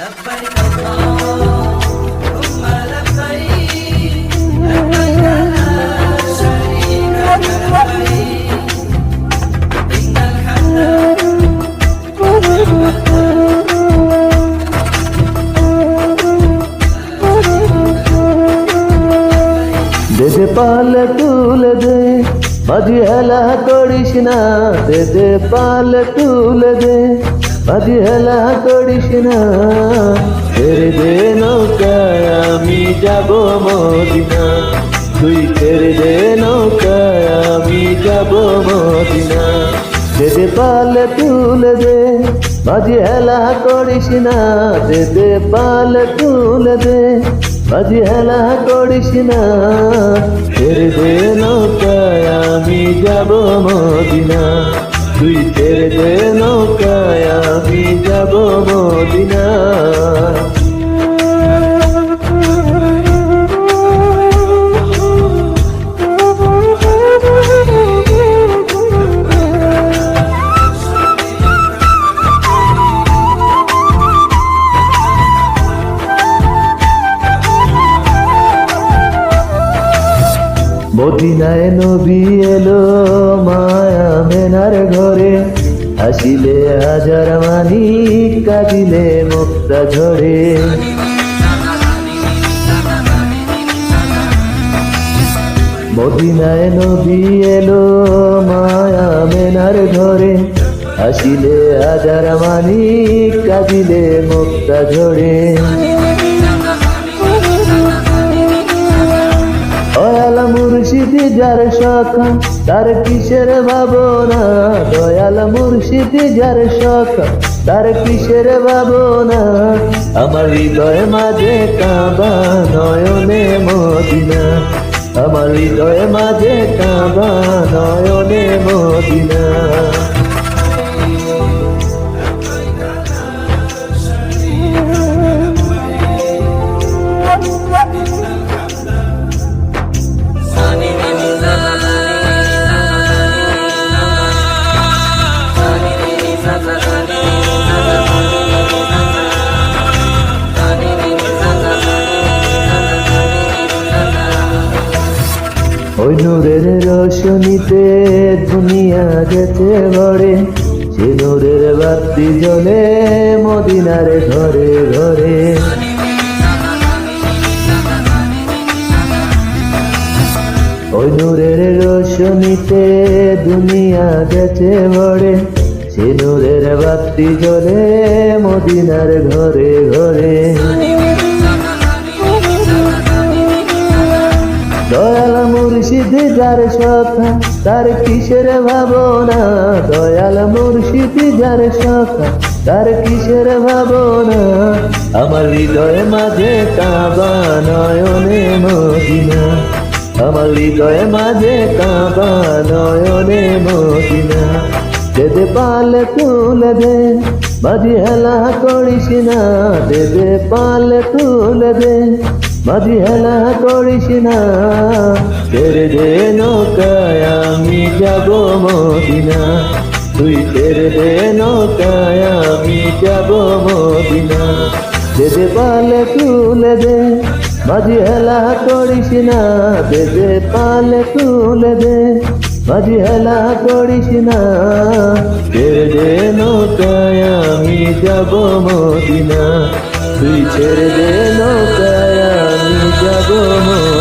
لبيك اللهم لبيك لبيك لا شريك لك لبيك إن الحمد দে দে পাল তুলে দে মাঝি হেলা করিস না, দে দে পাল তুলে দে মাঝি হেলা করিস না। ছেড়ে দে নৌকায় আমি যাব মদিনা, তুই ছেড়ে দে নৌকায় আমি যাব মদিনা। দে দে পাল তুলে দে মাঝি হেলা করিস না, দে দে পাল তুলে দে মাঝি হেলা করিস না। ছেড়ে দে নৌকায় আমি যাব মদিনা, তুই ছেড়ে দে নৌকায় আমি যাব মদিনা। মদিনায় নবী এলো মায়া মেনার ঘরে, হাসিলে হাজার মানি কাঁদিলে মুক্তা ঝরে। মদিনায় নবী এলো মায়া মেনার ঘরে, হাসিলে হাজার মানি কাঁদিলে মুক্তা ঝরে। দয়াল মুর্শিদি যার সখা তার কিসের ভাবনা, দয়াল মুর্শিদি যার সখা তার কিসের ভাবনা। আমার হৃদয় মাঝে কাবা নয়নে মদিনা, আমার হৃদয় মাঝে কাবা নয়নে মদিনা। ওই নূরের রোশনীতে দুনিয়া গেছে ভরে, সে নূরের বাতি জ্বলে মদিনার ঘরে ঘরে। ওই নূরের রোশনীতে দুনিয়া গেছে ভরে, সে নূরের বাতি জ্বলে মদিনার ঘরে ঘরে। দয়াল মুর্শিদি যার সখা তার কিসের ভাবনা, দয়াল মুর্শিদি যার সখা তার কিসের ভাবনা। আমার হৃদয় মাঝে কাবা নয়নে মদিনা, আমার হৃদয় মাঝে কাবা নয়নে মদিনা। দে দে পাল তুলে দে মাঝি হেলা করিস না, দে দে পাল তুলে দে মাঝি হেলা করিস না। ছেড়ে দে নৌকায় আমি যাব মদিনা, তুই ছেড়ে দে নৌকায় আমি যাব মদিনা। দে দে পাল তুলে দে মাঝি হেলা করিস না, দে দে পাল তুলে দে মাঝি হেলা করিস না। ছেড়ে দে নৌকায় আমি যাব মদিনা, তুই ছেড়ে দে নৌকায় আমি যাব মদিনা।